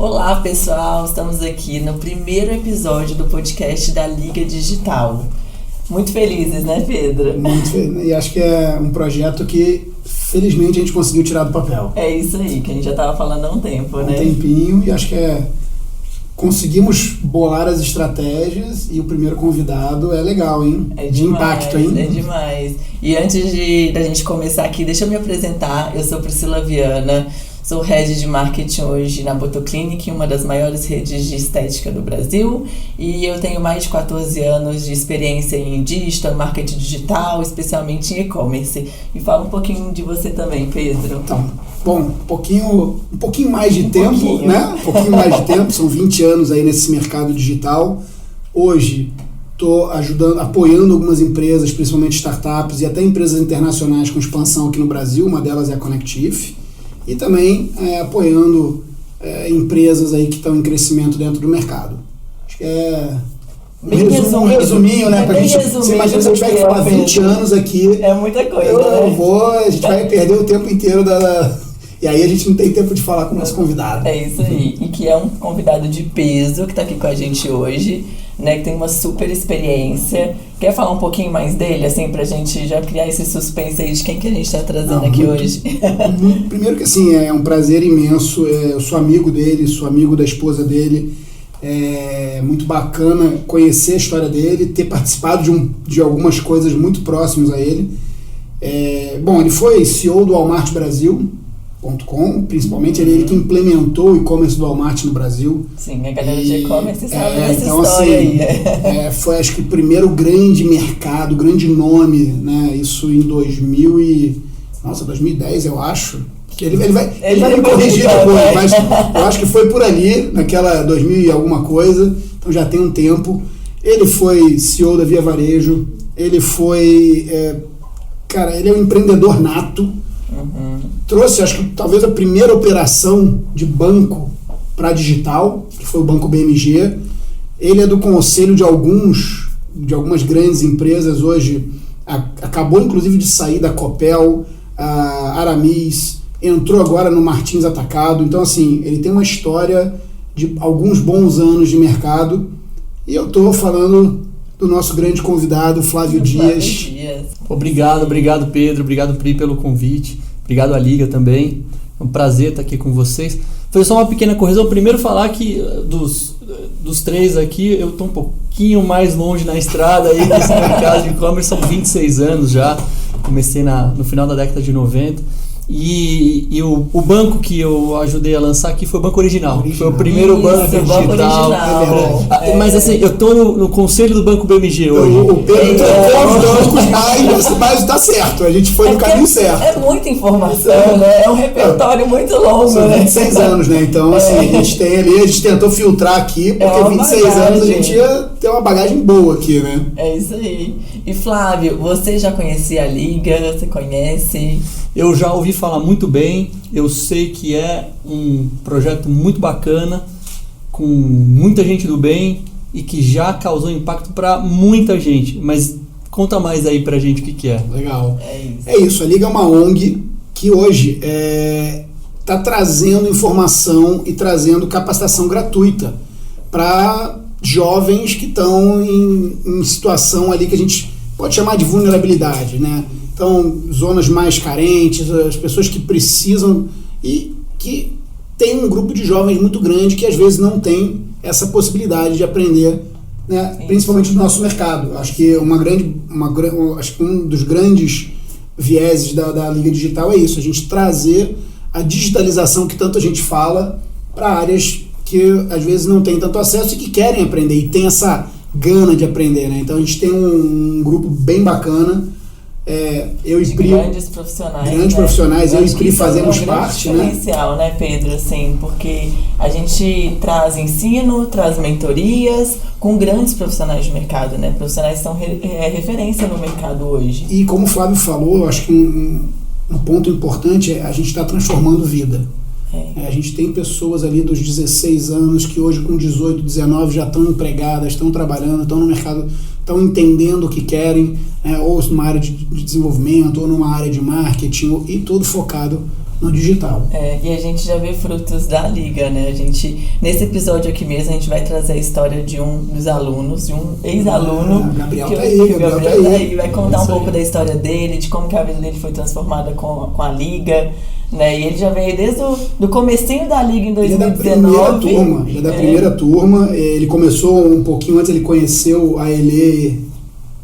Olá pessoal, estamos aqui no primeiro episódio do podcast da Liga Digital. Muito felizes, né, Pedro? Muito feliz, e acho que é um projeto que felizmente a gente conseguiu tirar do papel. É isso aí, que a gente já estava falando há um tempo, né? Um tempinho, e acho que conseguimos bolar as estratégias e o primeiro convidado é legal, hein? É de demais, impacto, hein? É demais. E antes da gente começar aqui, deixa eu me apresentar. Eu sou Priscila Viana, sou Head de Marketing hoje na Botoclinic, uma das maiores redes de estética do Brasil. E eu tenho mais de 14 anos de experiência em digital, marketing digital, especialmente em e-commerce. E fala um pouquinho de você também, Pedro. Então, bom, um pouquinho mais de tempo, pouquinho. né? Um pouquinho mais de tempo, são 20 anos aí nesse mercado digital. Hoje estou apoiando algumas empresas, principalmente startups e até empresas internacionais com expansão aqui no Brasil, uma delas é a Connective, e também apoiando empresas aí que estão em crescimento dentro do mercado. Acho que um resuminho, né? Você imagina se eu tiver que falar 20 anos aqui. É muita coisa. A gente vai perder o tempo inteiro e aí a gente não tem tempo de falar com o nosso convidado. É isso aí. E que é um convidado de peso que está aqui com a gente hoje, né? Que tem uma super experiência. Quer falar um pouquinho mais dele, assim, pra gente já criar esse suspense aí de quem que a gente está trazendo aqui hoje? Primeiro que, assim, é um prazer imenso. Eu sou amigo dele, sou amigo da esposa dele. É muito bacana conhecer a história dele, ter participado de algumas coisas muito próximas a ele. Bom, ele foi CEO do Walmart Brasil.com, principalmente ele que implementou o e-commerce do Walmart no Brasil. Sim, a galera de e-commerce sabe dessa então, história assim, aí. Foi acho que o primeiro grande mercado, grande nome, né? Isso em 2010 eu acho. Ele vai me corrigir depois, mas eu acho que foi por ali, naquela 2000 e alguma coisa, então já tem um tempo. Ele foi CEO da Via Varejo, ele foi, ele é um empreendedor nato, trouxe, acho que talvez a primeira operação de banco para digital, que foi o Banco BMG. Ele é do conselho de algumas grandes empresas hoje, acabou inclusive de sair da Copel, a Aramis, entrou agora no Martins Atacado. Então, assim, ele tem uma história de alguns bons anos de mercado. E eu estou falando do nosso grande convidado, Flávio Dias. Obrigado, Pedro. Obrigado, Pri, pelo convite. Obrigado à Liga também. É um prazer estar aqui com vocês. Foi só uma pequena correção. Primeiro falar que dos três aqui, eu estou um pouquinho mais longe na estrada aí nesse mercado de e-commerce. São 26 anos já. Comecei no final da década de 90. E o banco que eu ajudei a lançar aqui foi o Banco Original. Foi o primeiro banco digital. Mas assim, eu tô no conselho do Banco BMG hoje. O Pedro trocou os bancos, mas tá certo. A gente foi no caminho certo. É muita informação, né? É um repertório muito longo. São 26 anos, né? Então, assim, a gente tentou filtrar aqui, porque 26 anos a gente ia ter uma bagagem boa aqui, né? É isso aí. E Flávio, você já conhecia a Liga? Você conhece? Eu já ouvi falar muito bem, eu sei que é um projeto muito bacana, com muita gente do bem e que já causou impacto para muita gente, mas conta mais aí pra gente o que é. Legal. É isso, a Liga é uma ONG que hoje está trazendo informação e trazendo capacitação gratuita para jovens que estão em situação ali que a gente pode chamar de vulnerabilidade, né? Então, zonas mais carentes, as pessoas que precisam e que tem um grupo de jovens muito grande que às vezes não tem essa possibilidade de aprender, né? Principalmente no nosso mercado. Acho que acho que um dos grandes vieses da Liga Digital é isso, a gente trazer a digitalização que tanto a gente fala para áreas que às vezes não tem tanto acesso e que querem aprender e tem essa gana de aprender, né? Então a gente tem um grupo bem bacana. Eu e Pri, grandes profissionais, eu e Pri fazemos parte, né? Diferencial, né, Pedro, assim, porque a gente traz ensino, traz mentorias com grandes profissionais de mercado, né? Profissionais que são referência no mercado hoje. E como o Flávio falou, eu acho que um ponto importante é a gente estar transformando vida. A gente tem pessoas ali dos 16 anos que hoje com 18, 19 já estão empregadas, estão trabalhando, estão no mercado, estão entendendo o que querem, ou numa área de desenvolvimento, ou numa área de marketing, e tudo focado no digital. E a gente já vê frutos da liga, né? Nesse episódio aqui mesmo, a gente vai trazer a história de um dos alunos, de um ex-aluno. Gabriel que tá aí, o Gabriel tá aí. Vai contar um pouco aí da história dele, de como que a vida dele foi transformada com a liga, né? E ele já veio desde do comecinho da liga em 2019. Ele é da primeira turma. Ele começou um pouquinho antes, ele conheceu a Elê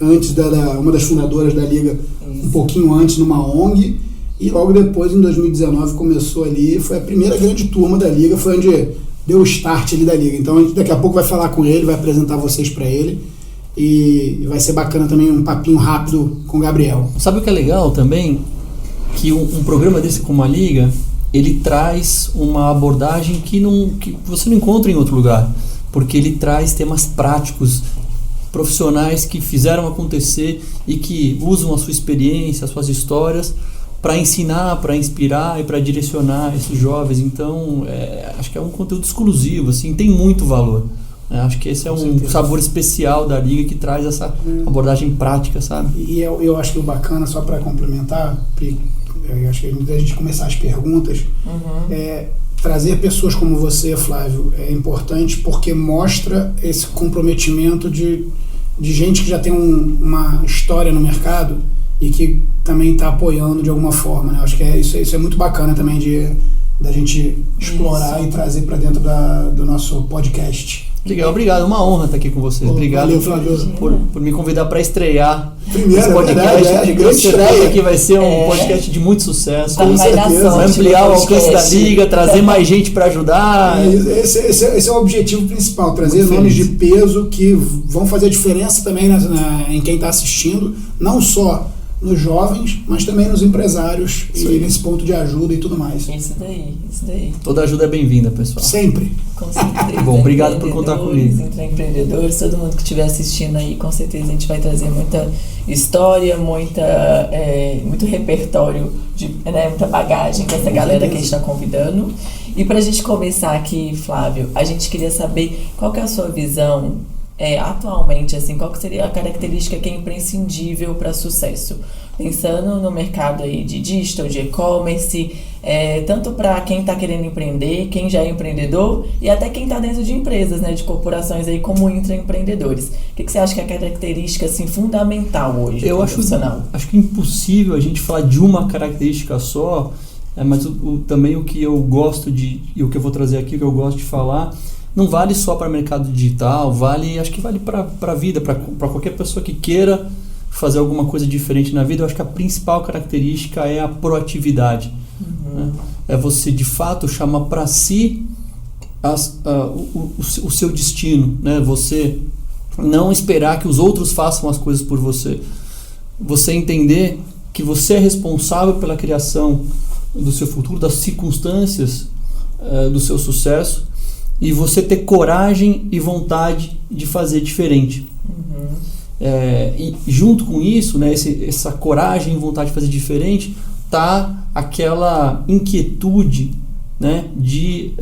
antes uma das fundadoras da liga, um pouquinho antes numa ONG. E logo depois, em 2019, começou ali, foi a primeira grande turma da Liga, foi onde deu o start ali da Liga. Então, a gente daqui a pouco vai falar com ele, vai apresentar vocês para ele. E vai ser bacana também um papinho rápido com o Gabriel. Sabe o que é legal também? Que um programa desse como a Liga, ele traz uma abordagem que você não encontra em outro lugar. Porque ele traz temas práticos, profissionais que fizeram acontecer e que usam a sua experiência, as suas histórias para ensinar, para inspirar e para direcionar esses jovens. Então, acho que é um conteúdo exclusivo, assim, tem muito valor. Acho que esse é um sabor especial da Liga que traz essa abordagem prática, sabe? E eu acho que o bacana, só para complementar, eu acho que antes da gente começar as perguntas, trazer pessoas como você, Flávio, é importante porque mostra esse comprometimento de gente que já tem uma história no mercado e que também está apoiando de alguma forma, né? Acho que isso é muito bacana também da gente explorar e trazer para dentro do nosso podcast. Legal, obrigado, uma honra estar aqui com vocês. Obrigado por me convidar para estrear esse podcast. Grande estreia aqui vai ser um podcast de muito sucesso. Com certeza. Vai ampliar o alcance da Liga, trazer mais gente para ajudar. Esse é o objetivo principal, trazer nomes de peso que vão fazer a diferença também em quem está assistindo, não só nos jovens, mas também nos empresários e nesse ponto de ajuda e tudo mais. Isso daí. Toda ajuda é bem-vinda, pessoal. Sempre. Com certeza. Bom, obrigado por contar comigo. Empreendedores, todo mundo que estiver assistindo aí, com certeza a gente vai trazer muita história, muito repertório, muita bagagem com essa galera que a gente está convidando. E para a gente começar aqui, Flávio, a gente queria saber qual que é a sua visão atualmente, assim, qual que seria a característica que é imprescindível para sucesso? Pensando no mercado aí de digital, de e-commerce, tanto para quem está querendo empreender, quem já é empreendedor e até quem está dentro de empresas, né, de corporações aí como intraempreendedores. O que você acha que é a característica assim, fundamental hoje? Eu acho que é impossível a gente falar de uma característica só, mas também o que eu gosto e o que eu vou trazer aqui, o que eu gosto de falar, não vale só para o mercado digital, acho que vale para a vida, para qualquer pessoa que queira fazer alguma coisa diferente na vida. Eu acho que a principal característica é a proatividade. Né? É você, de fato, chamar para si o seu destino. Né? Você não esperar que os outros façam as coisas por você. Você entender que você é responsável pela criação do seu futuro, das circunstâncias do seu sucesso, e você ter coragem e vontade de fazer diferente. E junto com isso, né, essa coragem e vontade de fazer diferente, tá aquela inquietude, né, de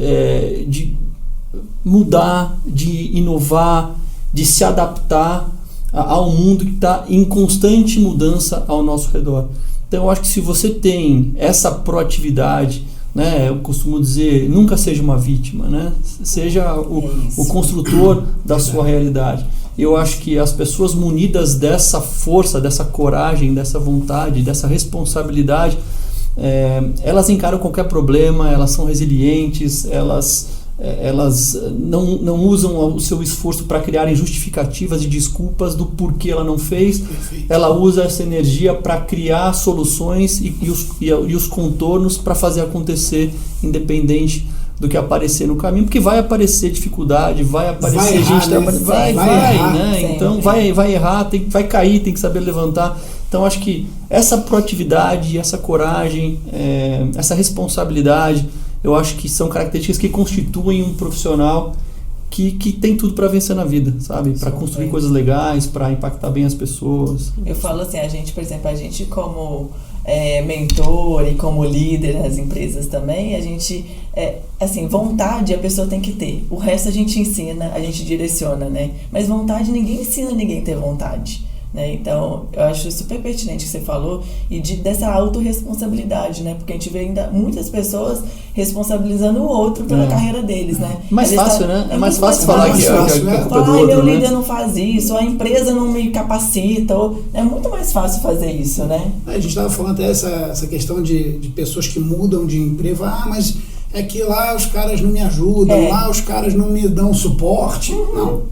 mudar, de inovar, de se adaptar ao mundo que está em constante mudança ao nosso redor. Então eu acho que se você tem essa proatividade, né, eu costumo dizer, nunca seja uma vítima, né? Seja o construtor da sua realidade. Eu acho que as pessoas munidas dessa força, dessa coragem, dessa vontade, dessa responsabilidade, elas encaram qualquer problema, elas são resilientes, elas não usam o seu esforço para criarem justificativas e desculpas do porquê ela não fez. Perfeito. Ela usa essa energia para criar soluções e os contornos para fazer acontecer, independente do que aparecer no caminho, porque vai aparecer dificuldade, vai aparecer gente trabalhando, vai errar, né? Então vai errar, vai cair, tem que saber levantar. Então acho que essa proatividade, essa coragem, essa responsabilidade, eu acho que são características que constituem um profissional que tem tudo para vencer na vida, sabe? Para construir coisas legais, para impactar bem as pessoas. Eu falo assim, por exemplo, a gente como mentor e como líder nas empresas também, a gente, vontade a pessoa tem que ter. O resto a gente ensina, a gente direciona, né? Mas vontade, ninguém ensina ninguém a ter vontade. né? Então, eu acho super pertinente o que você falou e dessa autorresponsabilidade, né? Porque a gente vê ainda muitas pessoas responsabilizando o outro pela carreira deles, né? Mais fácil, né? É mais fácil falar que a culpa é do meu outro, né? líder não faz isso, ou a empresa não me capacita, é muito mais fácil fazer isso, né? A gente estava falando até essa questão de pessoas que mudam de emprego, mas é que lá os caras não me ajudam, lá os caras não me dão suporte. Não.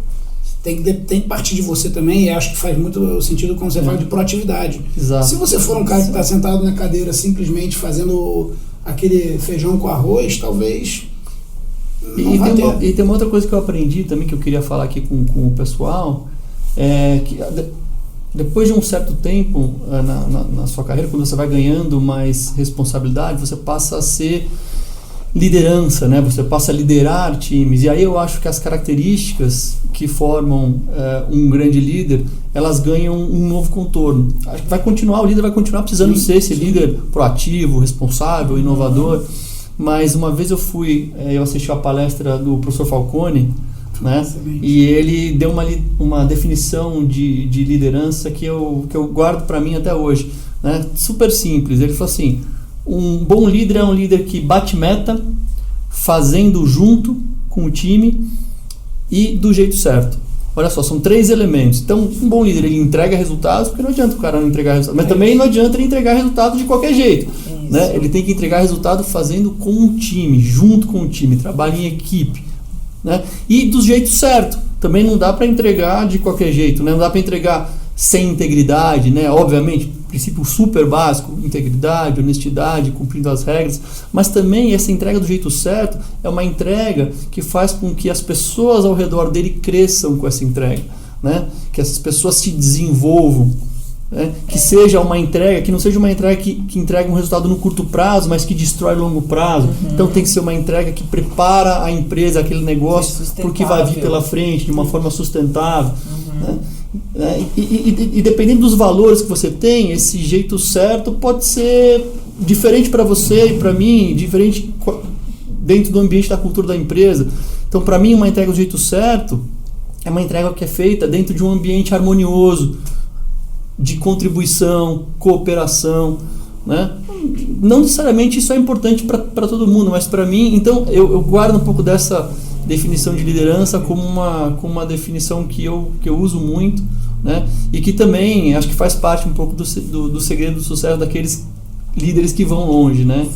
Tem que partir de você também, e acho que faz muito sentido quando você fala de proatividade. Exato. Se você for um cara que está sentado na cadeira simplesmente fazendo aquele feijão com arroz, talvez não vai ter. E tem uma outra coisa que eu aprendi também, que eu queria falar aqui com o pessoal, que depois de um certo tempo na sua carreira, quando você vai ganhando mais responsabilidade, você passa a ser liderança, né? Você passa a liderar times, e aí eu acho que as características que formam um grande líder, elas ganham um novo contorno. Acho que o líder vai continuar precisando ser esse líder proativo, responsável, inovador, mas uma vez eu assisti a palestra do professor Falcone, né? E ele deu uma definição de liderança que eu guardo para mim até hoje, né? Super simples. Ele falou assim: um bom líder é um líder que bate meta, fazendo junto com o time e do jeito certo. Olha só, são 3 elementos. Então, um bom líder, ele entrega resultados, porque não adianta o cara não entregar resultados, mas também não adianta ele entregar resultado de qualquer jeito, né? Ele tem que entregar resultado fazendo com o time, junto com o time, trabalha em equipe, né? E do jeito certo. Também não dá para entregar de qualquer jeito, né? Não dá para entregar sem integridade, né? Obviamente, princípio super básico, integridade, honestidade, cumprindo as regras, mas também essa entrega do jeito certo é uma entrega que faz com que as pessoas ao redor dele cresçam com essa entrega, né? Que essas pessoas se desenvolvam, né? Que seja uma entrega, que não seja uma entrega que entregue um resultado no curto prazo, mas que destrói no longo prazo. Então tem que ser uma entrega que prepara a empresa, aquele negócio, porque vai vir pela frente de uma forma sustentável, né? E dependendo dos valores que você tem, esse jeito certo pode ser diferente para você e para mim, diferente dentro do ambiente da cultura da empresa. Então, para mim, uma entrega do jeito certo é uma entrega que é feita dentro de um ambiente harmonioso, de contribuição, cooperação, né? Não necessariamente isso é importante para todo mundo, mas para mim, então eu guardo um pouco dessa definição de liderança como uma definição que eu uso muito, né? E que também acho que faz parte um pouco do segredo do sucesso daqueles líderes que vão longe, né?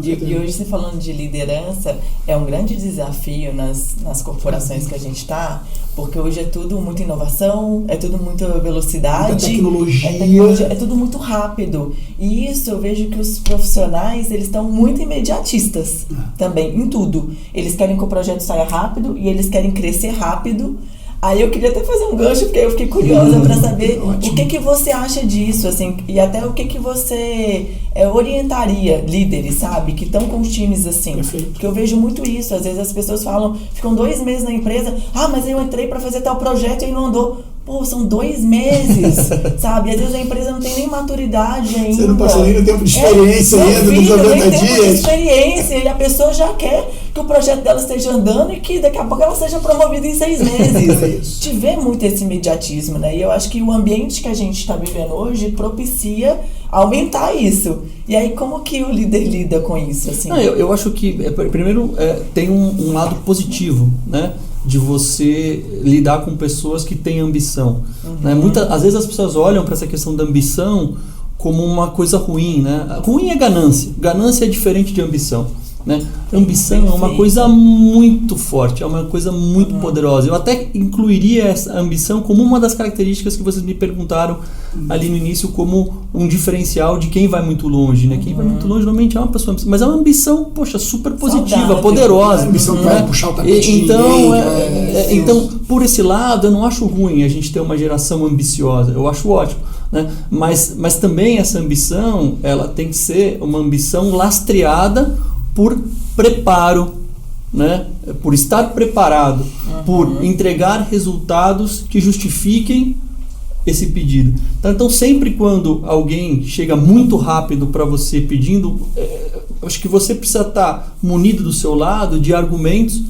E hoje, você falando de liderança, é um grande desafio nas corporações que a gente está, porque hoje é tudo muita inovação, é tudo muita velocidade, muita tecnologia, é tudo muito rápido. E isso eu vejo que os profissionais, eles estão muito imediatistas também, em tudo. Eles querem que o projeto saia rápido e eles querem crescer rápido. Aí eu queria até fazer um gancho, porque eu fiquei curiosa para saber o que você acha disso, assim, e até o que você orientaria líderes, sabe, que estão com os times assim. Perfeito. Porque eu vejo muito isso, às vezes as pessoas ficam 2 meses na empresa, mas eu entrei para fazer tal projeto e não andou. Pô, são 2 meses, sabe? Às vezes a empresa não tem nem maturidade ainda. Você não passou nem no tempo de experiência ainda, nos 90 dias. Tempo de experiência, e a pessoa já quer que o projeto dela esteja andando e que daqui a pouco ela seja promovida em 6 meses. Tiver muito esse imediatismo, né? E eu acho que o ambiente que a gente está vivendo hoje propicia aumentar isso. E aí, como que o líder lida com isso? Assim? Não, eu acho que, primeiro, tem um lado positivo, né? De você lidar com pessoas que têm ambição, né? Às vezes as pessoas olham para essa questão da ambição como uma coisa ruim, né? Ruim é ganância. Ganância é diferente de ambição, né? Ambição é uma coisa muito forte, é uma coisa muito poderosa. Eu até incluiria essa ambição como uma das características que vocês me perguntaram ali no início, como um diferencial de quem vai muito longe, né? Quem vai muito longe normalmente é uma pessoa, mas é uma ambição, poxa, super positiva, saudável, poderosa. A ambição que vai puxar o tapete. Então, por esse lado, eu não acho ruim a gente ter uma geração ambiciosa, eu acho ótimo, né? Mas também essa ambição, ela tem que ser uma ambição lastreada por preparo, né? Por estar preparado, por entregar resultados que justifiquem esse pedido. Então sempre quando alguém chega muito rápido para você pedindo, acho que você precisa estar munido do seu lado de argumentos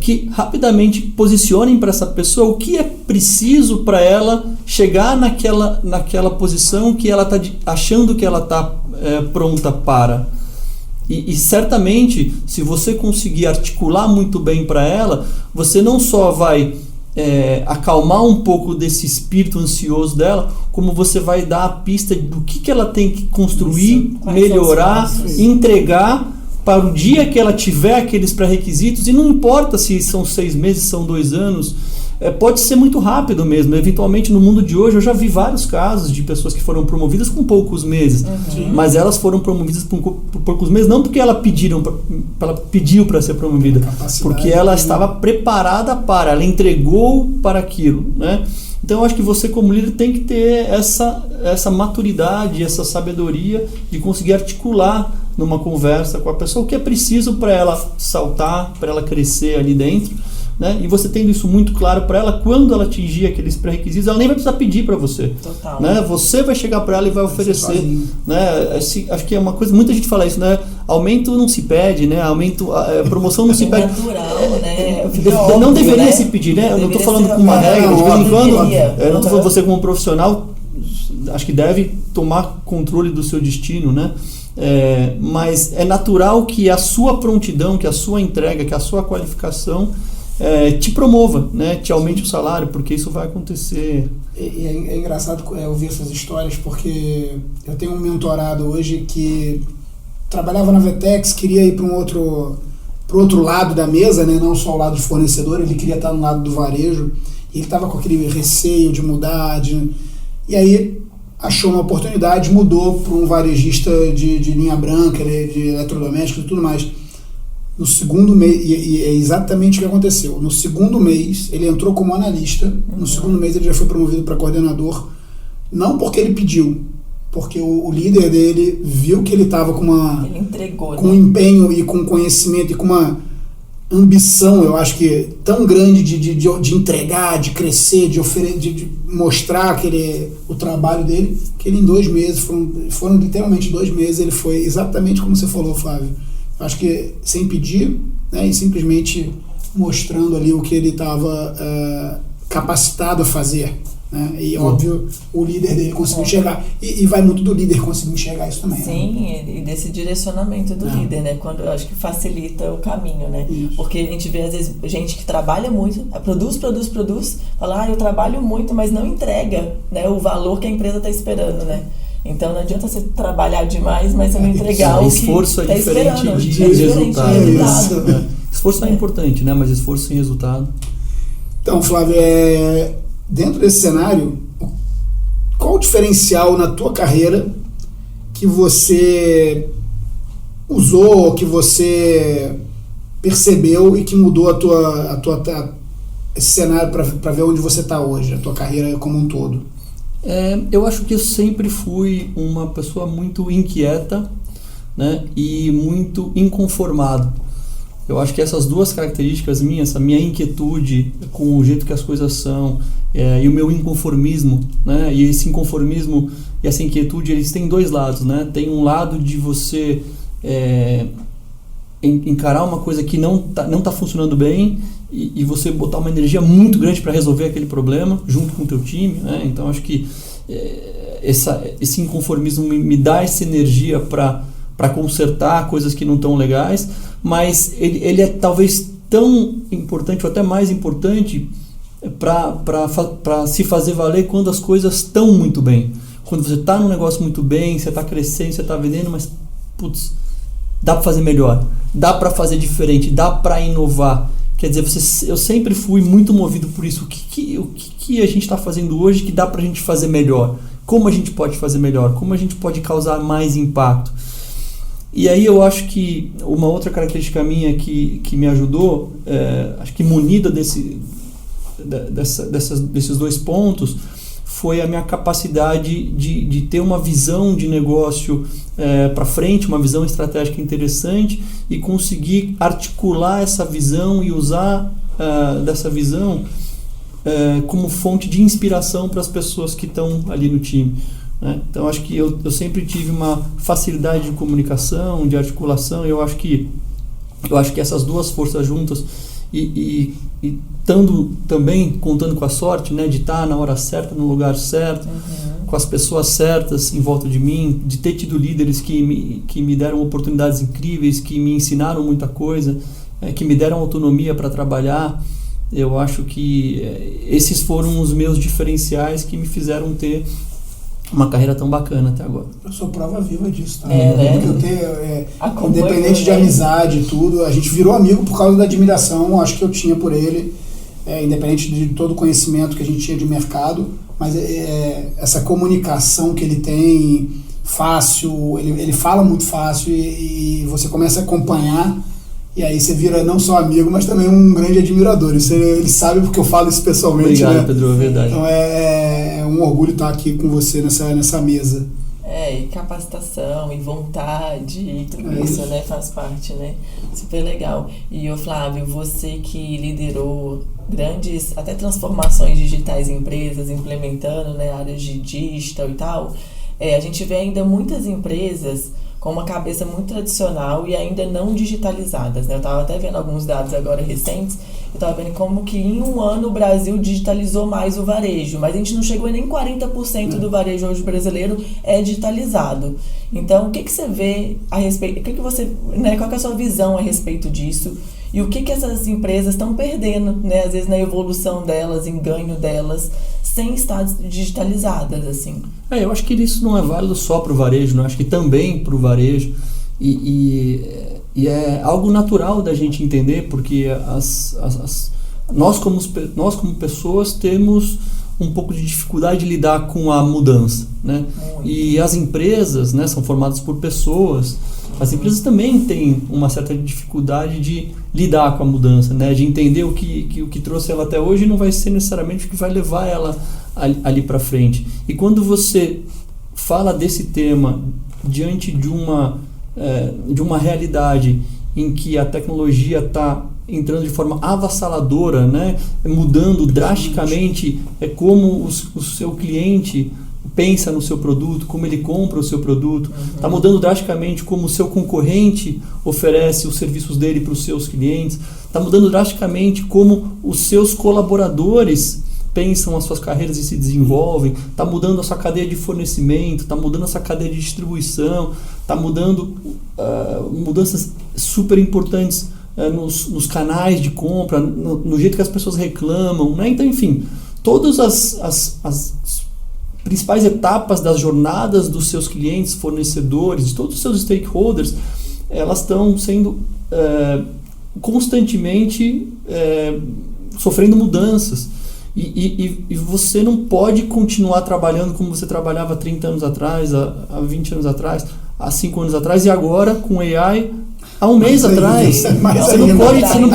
que rapidamente posicionem para essa pessoa o que é preciso para ela chegar naquela posição que ela está achando que ela está pronta para. E certamente, se você conseguir articular muito bem para ela, você não só vai acalmar um pouco desse espírito ansioso dela, como você vai dar a pista do que ela tem que construir, melhorar, entregar para o dia que ela tiver aqueles pré-requisitos, e não importa se são 6 meses, são 2 anos, pode ser muito rápido mesmo. Eventualmente, no mundo de hoje, eu já vi vários casos de pessoas que foram promovidas com poucos meses, mas elas foram promovidas por poucos meses, não porque ela pediu para ser promovida, porque ela estava preparada ela entregou para aquilo, né? Então, eu acho que você, como líder, tem que ter essa maturidade, essa sabedoria de conseguir articular numa conversa com a pessoa o que é preciso para ela saltar, para ela crescer ali dentro, né? E você tendo isso muito claro para ela, quando ela atingir aqueles pré-requisitos, ela nem vai precisar pedir para você. Total. Né? Você vai chegar para ela e vai oferecer. Né? Acho que é uma coisa, muita gente fala isso, né? Aumento não se pede, né? Promoção não se pede. Natural, né? Não deveria, né? se pedir, né? Eu não estou Deveria falando ser com uma regra, de vez em quando. Eu não estou falando você como profissional, acho que deve tomar controle do seu destino, né? Mas é natural que a sua prontidão, que a sua entrega, que a sua qualificação te promova, né? Te aumente o salário, porque isso vai acontecer. E é engraçado ouvir essas histórias, porque eu tenho um mentorado hoje que trabalhava na Vetex, queria ir para pro outro lado da mesa, né? Não só o lado de fornecedor, ele queria estar no lado do varejo, e ele estava com aquele receio de mudar, e aí achou uma oportunidade, mudou para um varejista de linha branca, de eletrodomésticos e tudo mais. No segundo mês, e é exatamente o que aconteceu. No segundo mês, ele entrou como analista. No segundo mês, ele já foi promovido para coordenador. Não porque ele pediu, porque o líder dele viu que ele estava ele entregou, com empenho e com conhecimento e com uma ambição, eu acho que tão grande de entregar, de crescer, de mostrar o trabalho dele, que ele em 2 meses, foram literalmente 2 meses, ele foi exatamente como você falou, Flávio. Acho que sem pedir, né, e simplesmente mostrando ali o que ele estava capacitado a fazer, né? E óbvio, o líder dele conseguiu enxergar, e vai muito do líder conseguir enxergar isso também. Sim, né? E desse direcionamento do líder, né? Quando eu acho que facilita o caminho, né? Isso. Porque a gente vê às vezes gente que trabalha muito, produz, fala, eu trabalho muito, mas não entrega, né, o valor que a empresa está esperando, né? Então não adianta você trabalhar demais, mas você não entregar o que esforço está esperando. de resultado. Esforço é importante, né? Mas esforço sem resultado. Então, Flávio, dentro desse cenário, qual o diferencial na tua carreira que você usou, que você percebeu e que mudou esse cenário para ver onde você está hoje, a tua carreira como um todo? Eu acho que eu sempre fui uma pessoa muito inquieta, né, e muito inconformado. Eu acho que essas 2 características minhas, a minha inquietude com o jeito que as coisas são, e o meu inconformismo, né, e esse inconformismo e essa inquietude, eles têm 2 lados, né? Tem um lado de você encarar uma coisa que não tá funcionando bem e você botar uma energia muito grande para resolver aquele problema junto com o teu time, né? Então acho que esse inconformismo me dá essa energia para consertar coisas que não estão legais, mas ele é talvez tão importante ou até mais importante para se fazer valer quando as coisas estão muito bem. Quando você está num negócio muito bem, você está crescendo, você está vendendo, mas putz, dá para fazer melhor, dá para fazer diferente, dá para inovar. Quer dizer, eu sempre fui muito movido por isso. O que a gente está fazendo hoje que dá para a gente fazer melhor? Como a gente pode fazer melhor? Como a gente pode causar mais impacto? E aí eu acho que uma outra característica minha que me ajudou, acho que munida desses 2 pontos, foi a minha capacidade de ter uma visão de negócio para frente, uma visão estratégica interessante e conseguir articular essa visão e usar dessa visão como fonte de inspiração para as pessoas que estão ali no time, né? Então acho que eu sempre tive uma facilidade de comunicação, de articulação. Eu acho que essas 2 forças juntas e estando também contando com a sorte, né, de estar na hora certa, no lugar certo, com as pessoas certas em volta de mim, de ter tido líderes que me deram oportunidades incríveis, que me ensinaram muita coisa, que me deram autonomia para trabalhar. Eu acho que esses foram os meus diferenciais que me fizeram ter uma carreira tão bacana até agora. Eu sou prova viva disso, tá? Né? Porque eu tenho, independente de amizade e tudo, a gente virou amigo por causa da admiração, acho que eu tinha por ele, independente de todo o conhecimento que a gente tinha de mercado, mas essa comunicação que ele tem fácil, ele fala muito fácil e você começa a acompanhar. E aí você vira não só amigo, mas também um grande admirador. Ele sabe porque eu falo isso pessoalmente. Obrigado, né? Pedro, é verdade. Então é um orgulho estar aqui com você nessa mesa. E capacitação, e vontade, e tudo isso, né? Faz parte, né? Super legal. E o Flávio, você que liderou grandes, até transformações digitais em empresas, implementando, né, áreas de digital e tal, a gente vê ainda muitas empresas com uma cabeça muito tradicional e ainda não digitalizadas, né? Eu estava até vendo alguns dados agora recentes, eu estava vendo como que em um ano o Brasil digitalizou mais o varejo, mas a gente não chegou a nem 40% do varejo hoje brasileiro é digitalizado. Então, o que você vê a respeito, qual que é a sua visão a respeito disso? E o que essas empresas estão perdendo, né? Às vezes na evolução delas, em ganho delas, sem estar digitalizadas, assim. Eu acho que isso não é válido só para o varejo, né? Acho que também para o varejo. E é algo natural da gente entender, porque nós como pessoas temos um pouco de dificuldade de lidar com a mudança, né? E as empresas, né, são formadas por pessoas. As empresas também têm uma certa dificuldade de lidar com a mudança, né? De entender o que trouxe ela até hoje não vai ser necessariamente o que vai levar ela ali para frente. E quando você fala desse tema diante de uma realidade em que a tecnologia está entrando de forma avassaladora, né? Mudando drasticamente como o seu cliente pensa no seu produto, como ele compra o seu produto, está mudando drasticamente como o seu concorrente oferece os serviços dele para os seus clientes, está mudando drasticamente como os seus colaboradores pensam as suas carreiras e se desenvolvem, está mudando a sua cadeia de fornecimento, está mudando a sua cadeia de distribuição, está mudando mudanças super importantes nos canais de compra, no jeito que as pessoas reclamam, né? Então, enfim, todas as principais etapas das jornadas dos seus clientes, fornecedores, de todos os seus stakeholders, elas estão sendo constantemente sofrendo mudanças. E você não pode continuar trabalhando como você trabalhava há 30 anos atrás, há 20 anos atrás, há 5 anos atrás, e agora com AI há um mês atrás. Você não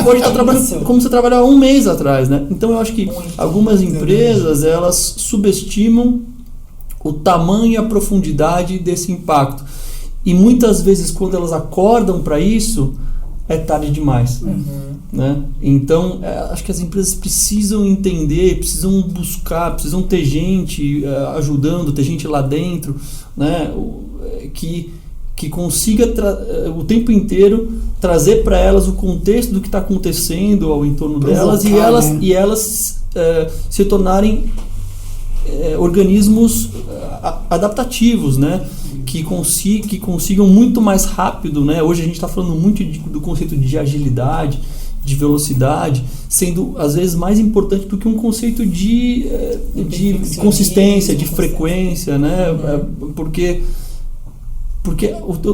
pode estar trabalhando como você trabalhava há um mês atrás, né? Então eu acho que algumas empresas elas subestimam o tamanho e a profundidade desse impacto. E muitas vezes quando elas acordam para isso, é tarde demais. Né? Então, acho que as empresas precisam entender, precisam buscar, precisam ter gente ajudando, ter gente lá dentro, né? que consiga o tempo inteiro trazer para elas o contexto do que está acontecendo ao entorno delas e elas se tornarem organismos adaptativos, né? Que consigam muito mais rápido, né? Hoje a gente está falando muito do conceito de agilidade, de velocidade, sendo às vezes mais importante do que um conceito de consistência, de frequência, né? Porque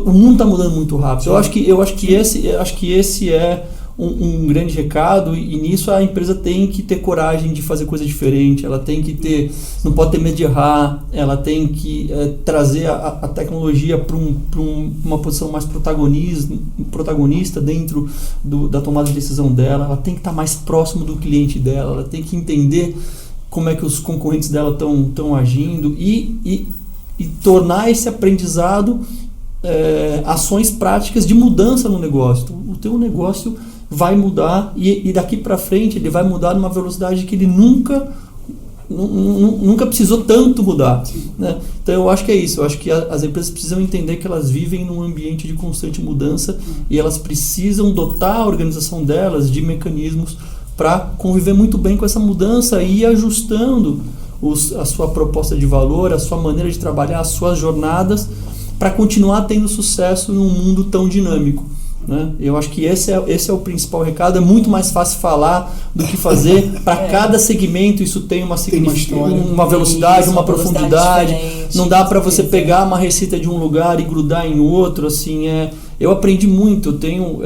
o mundo está mudando muito rápido. Eu acho que esse é um grande recado, e nisso a empresa tem que ter coragem de fazer coisa diferente, ela tem que não pode ter medo de errar, ela tem que trazer a tecnologia para uma posição mais protagonista dentro da tomada de decisão dela, ela tem que estar mais próximo do cliente dela, ela tem que entender como é que os concorrentes dela estão agindo e tornar esse aprendizado ações práticas de mudança no negócio. Então, o teu negócio vai mudar e daqui para frente ele vai mudar numa velocidade que ele nunca nunca precisou tanto mudar, né? Então eu acho que é isso, eu acho que as empresas precisam entender que elas vivem num ambiente de constante mudança e elas precisam dotar a organização delas de mecanismos para conviver muito bem com essa mudança e ir ajustando a sua proposta de valor, a sua maneira de trabalhar, as suas jornadas, para continuar tendo sucesso num mundo tão dinâmico, né? Eu acho que esse é o principal recado. É muito mais fácil falar do que fazer. Para cada segmento isso tem uma velocidade, uma profundidade. Não dá para você pegar uma receita de um lugar e grudar em outro. Assim, eu aprendi muito. Eu tenho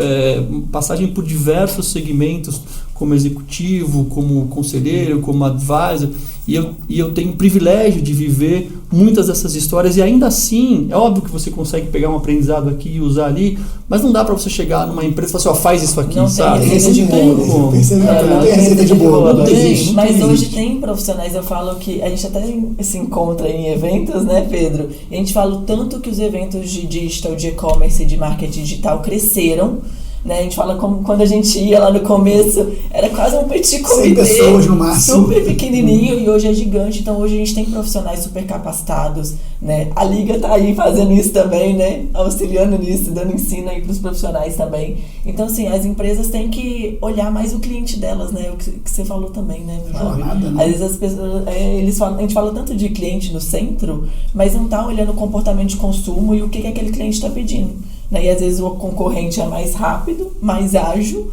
passagem por diversos segmentos, como executivo, como conselheiro, como advisor, e eu tenho o privilégio de viver muitas dessas histórias, e ainda assim, é óbvio que você consegue pegar um aprendizado aqui e usar ali, mas não dá para você chegar numa empresa e falar assim, faz isso aqui, não sabe? Tem receita de bolo. Não tem receita de bolo. Não tem. Mas hoje tem profissionais, eu falo que a gente até se encontra em eventos, né, Pedro? E a gente fala o tanto que os eventos de digital, de e-commerce, de marketing digital cresceram, né? A gente fala como quando a gente ia lá no começo, era quase um petit comitê, 100 pessoas no máximo, super pequenininho, e hoje é gigante. Então hoje a gente tem profissionais super capacitados, né? A Liga tá aí fazendo isso também, né? Auxiliando nisso, dando ensino aí para os profissionais também. Então, assim, as empresas têm que olhar mais o cliente delas, né? O que você falou também, né? Jornada, né? Às vezes as pessoas, a gente fala tanto de cliente no centro, mas não tá olhando o comportamento de consumo e o que aquele cliente está pedindo, né? E às vezes o concorrente é mais rápido, mais ágil,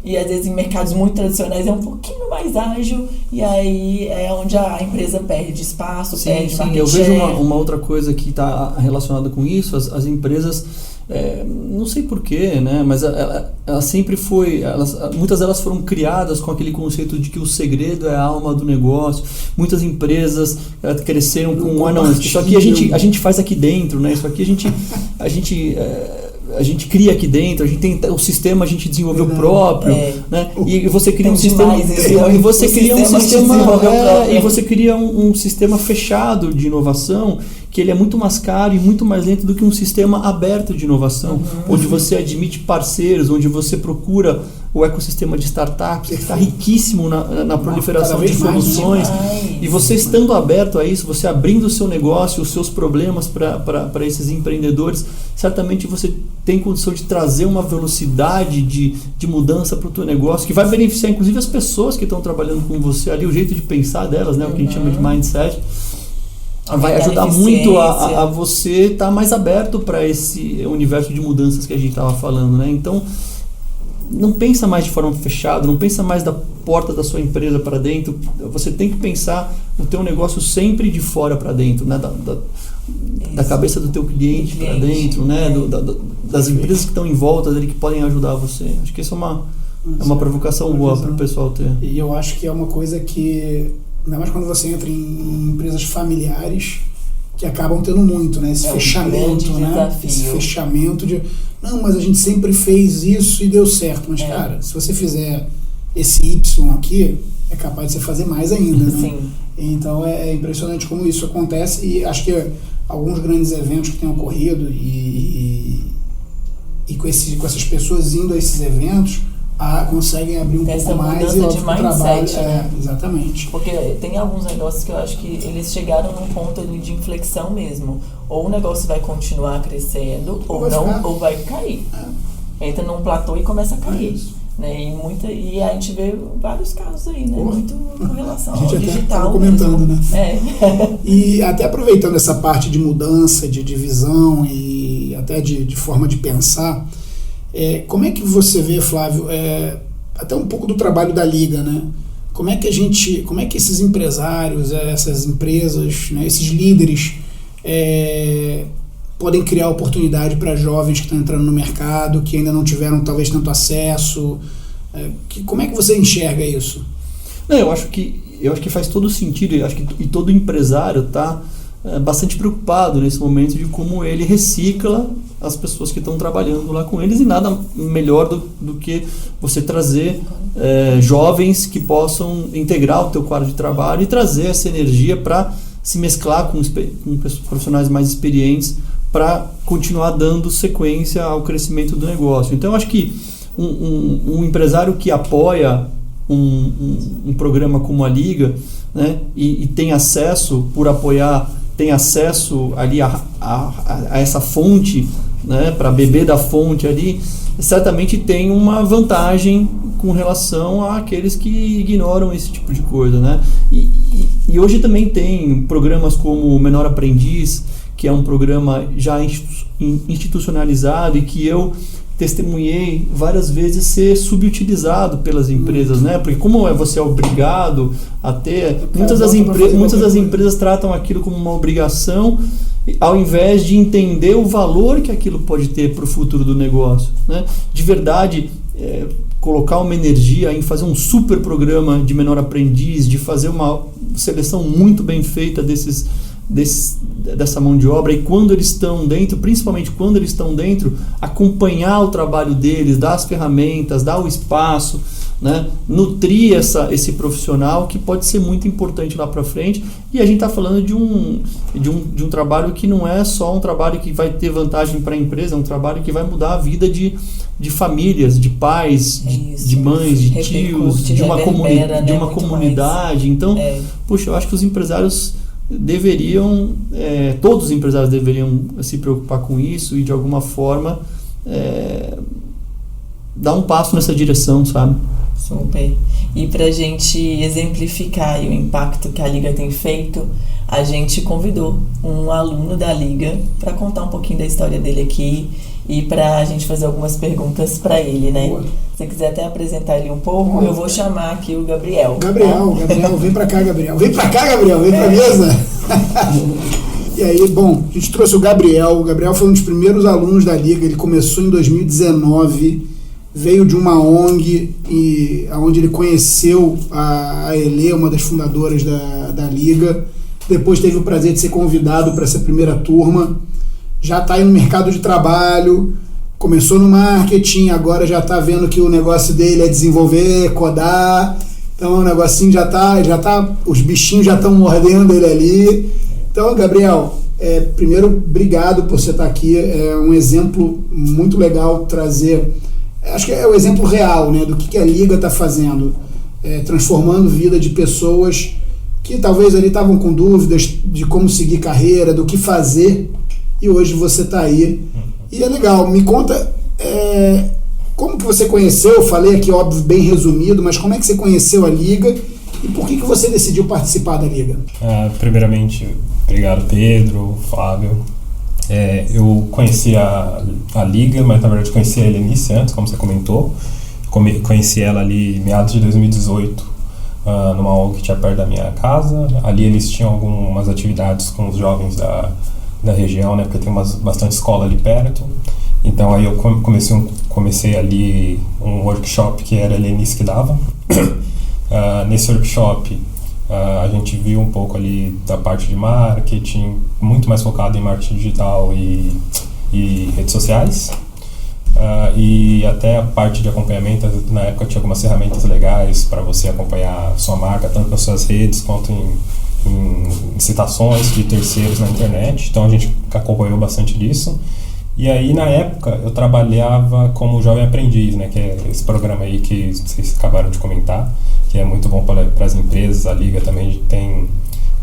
e às vezes em mercados muito tradicionais é um pouquinho mais ágil, e aí é onde a empresa perde espaço, perde market eu share. vejo uma outra coisa que está relacionada com isso. As empresas, não sei porquê, né, mas ela sempre foi, muitas delas foram criadas com aquele conceito de que o segredo é a alma do negócio. Muitas empresas cresceram com isso aqui a gente faz aqui dentro, né? Isso aqui a gente cria aqui dentro, a gente tem o sistema, a gente desenvolveu próprio, né? E você cria um sistema, e você cria um sistema fechado de inovação, que ele é muito mais caro e muito mais lento do que um sistema aberto de inovação, onde você admite parceiros, onde você procura o ecossistema de startups, que está riquíssimo na proliferação de soluções. E você estando aberto a isso, você abrindo o seu negócio, os seus problemas para esses empreendedores, certamente você tem condição de trazer uma velocidade de mudança para o teu negócio, que vai beneficiar inclusive as pessoas que estão trabalhando com você ali, o jeito de pensar delas, né, o que a gente chama de mindset. Vai ajudar muito a você estar mais aberto para esse universo de mudanças que a gente estava falando, né? Então, não pensa mais de forma fechada, não pensa mais da porta da sua empresa para dentro. Você tem que pensar o teu negócio sempre de fora para dentro, né? Da cabeça do teu cliente para dentro, né? Das empresas que estão em volta dele, que podem ajudar você. Acho que isso é uma provocação boa para o pessoal ter. E eu acho que é uma coisa que, ainda mais quando você entra em empresas familiares, que acabam tendo muito, né? Esse fechamento, né? Esse fechamento de, não, mas a gente sempre fez isso e deu certo. Mas, cara, se você fizer esse Y aqui, é capaz de você fazer mais ainda, né? Sim. Então é impressionante como isso acontece, e acho que alguns grandes eventos que têm ocorrido e com essas pessoas indo a esses eventos, conseguem abrir um pouco mais e o trabalho. Né? Exatamente. Porque tem alguns negócios que eu acho que eles chegaram num ponto ali de inflexão mesmo. Ou o negócio vai continuar crescendo, ou vai cair. Entra num platô e começa a cair. Né? E a gente vê vários casos aí, né? Muito com relação ao digital. Comentando, né? E até aproveitando essa parte de mudança, de divisão e até de forma de pensar, como é que você vê, Flávio, até um pouco do trabalho da Liga, né? Como é que esses empresários, essas empresas, né, esses líderes podem criar oportunidade para jovens que estão entrando no mercado, que ainda não tiveram talvez tanto acesso? Como é que você enxerga isso? Eu acho que faz todo sentido. Eu acho que todo empresário está bastante preocupado nesse momento de como ele recicla as pessoas que estão trabalhando lá com eles, e nada melhor do que você trazer jovens que possam integrar o teu quadro de trabalho e trazer essa energia para se mesclar com profissionais mais experientes para continuar dando sequência ao crescimento do negócio. Então eu acho que um empresário que apoia um programa como a Liga, né, e tem acesso, por apoiar, tem acesso ali a essa fonte, né, para beber da fonte ali, certamente tem uma vantagem com relação àqueles que ignoram esse tipo de coisa, né? E hoje também tem programas como o Menor Aprendiz, que é um programa já institucionalizado e que eu testemunhei várias vezes ser subutilizado pelas empresas, né? Porque como você é obrigado a ter, muitas das empresas tratam aquilo como uma obrigação, ao invés de entender o valor que aquilo pode ter para o futuro do negócio, né? De verdade, colocar uma energia em fazer um super programa de menor aprendiz, de fazer uma seleção muito bem feita dessa mão de obra, e quando eles estão dentro, principalmente quando eles estão dentro, acompanhar o trabalho deles, dar as ferramentas, dar o espaço, né? Nutrir esse profissional, que pode ser muito importante lá para frente. E a gente está falando de um trabalho que não é só um trabalho que vai ter vantagem para a empresa, é um trabalho que vai mudar a vida de famílias, de pais, de mães, de tios, de uma comunidade. Então, puxa, eu acho que os empresários todos os empresários deveriam se preocupar com isso e de alguma forma dar um passo nessa direção, sabe? Super. E para a gente exemplificar o impacto que a Liga tem feito, a gente convidou um aluno da Liga para contar um pouquinho da história dele aqui e para a gente fazer algumas perguntas para ele, né? Boa. Se você quiser até apresentar ele um pouco, eu vou chamar aqui o Gabriel. Gabriel, vem pra cá, Gabriel. Vem pra mesa. E aí, bom, a gente trouxe o Gabriel. O Gabriel foi um dos primeiros alunos da Liga. Ele começou em 2019, veio de uma ONG, onde ele conheceu a Elê, uma das fundadoras da Liga. Depois teve o prazer de ser convidado para essa primeira turma. Já está aí no mercado de trabalho, começou no marketing, agora já está vendo que o negócio dele é desenvolver, codar. Então o negocinho já tá, os bichinhos já estão mordendo ele ali. Então, Gabriel, primeiro, obrigado por você estar aqui. É um exemplo muito legal trazer. Acho que é o exemplo real, né, do que a Liga está fazendo, transformando vida de pessoas que talvez ali estavam com dúvidas de como seguir carreira, do que fazer. E hoje você está aí. E é legal, me conta como que você conheceu, eu falei aqui, óbvio, bem resumido, mas como é que você conheceu a Liga e por que você decidiu participar da Liga? Primeiramente, obrigado Pedro, Fábio. Eu conheci a Liga, mas na verdade conheci a Helenice antes, como você comentou. Conheci ela ali em meados de 2018, numa ONG que tinha perto da minha casa. Ali eles tinham algumas atividades com os jovens da região, né, porque tem bastante escola ali perto. Então aí eu comecei ali um workshop que era a Helenice que dava. Nesse workshop a gente viu um pouco ali da parte de marketing, muito mais focado em marketing digital e redes sociais. E até a parte de acompanhamento, na época tinha algumas ferramentas legais para você acompanhar sua marca, tanto nas suas redes quanto em citações de terceiros na internet. Então a gente acompanhou bastante disso. E aí na época eu trabalhava como jovem aprendiz, né, que é esse programa aí que vocês acabaram de comentar, que é muito bom para as empresas. A Liga também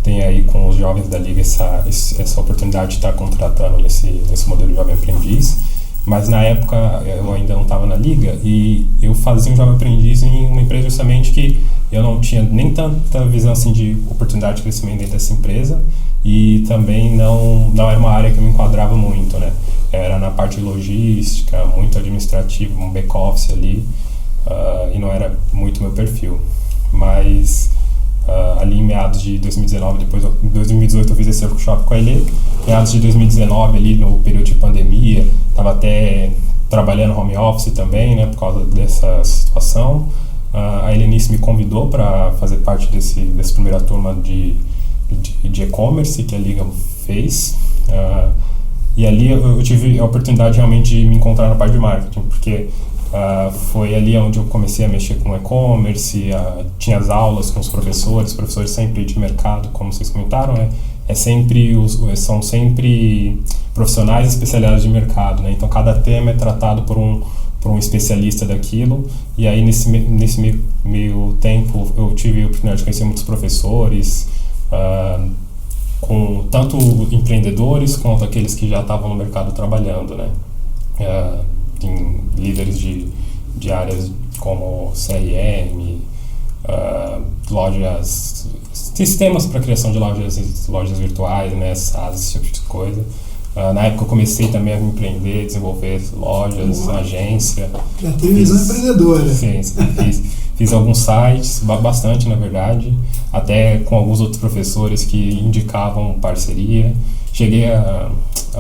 tem aí com os jovens da Liga essa oportunidade de estar contratando nesse modelo de jovem aprendiz. Mas na época eu ainda não estava na Liga e eu fazia um jovem aprendiz em uma empresa justamente que eu não tinha nem tanta visão assim de oportunidade de crescimento dentro dessa empresa, e também não era uma área que eu me enquadrava muito, né? Era na parte de logística, muito administrativo, um back-office ali, e não era muito meu perfil. Mas ali em meados de 2019, depois em 2018 eu fiz esse workshop com a Elê. Meados de 2019, ali no período de pandemia, estava até trabalhando home office também, né, por causa dessa situação. A Helenice me convidou para fazer parte dessa primeira turma de e-commerce que a Liga fez. E ali eu tive a oportunidade realmente de me encontrar na parte de marketing, porque foi ali onde eu comecei a mexer com e-commerce, tinha as aulas com os professores sempre de mercado, como vocês comentaram, né? São sempre profissionais especializados de mercado, né? Então cada tema é tratado por para um especialista daquilo. E aí nesse meio tempo eu tive a oportunidade de conhecer muitos professores, com tanto empreendedores quanto aqueles que já estavam no mercado trabalhando, né? Tem líderes de áreas como CRM, lojas, sistemas para criação de lojas virtuais, né? SaaS, esse tipo de coisa. Na época eu comecei também a me empreender, desenvolver lojas, agência. Já tem visão empreendedora. Sim, fiz alguns sites, bastante na verdade, até com alguns outros professores que indicavam parceria. Cheguei a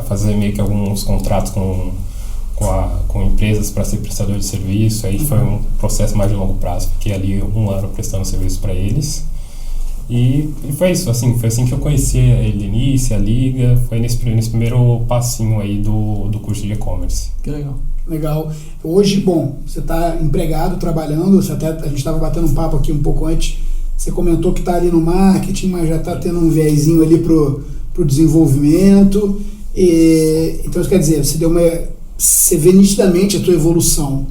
fazer meio que alguns contratos com empresas para ser prestador de serviço. Aí foi um processo mais de longo prazo, fiquei ali 1 ano prestando serviço para eles. E foi isso, assim, foi assim que eu conheci a Helenice, a Liga, foi nesse primeiro passinho aí do curso de e-commerce. Que legal. Legal. Hoje, bom, você está empregado, trabalhando, a gente estava batendo um papo aqui um pouco antes, você comentou que está ali no marketing, mas já está tendo um viésinho ali pro desenvolvimento. Então, isso quer dizer, você vê nitidamente a tua evolução.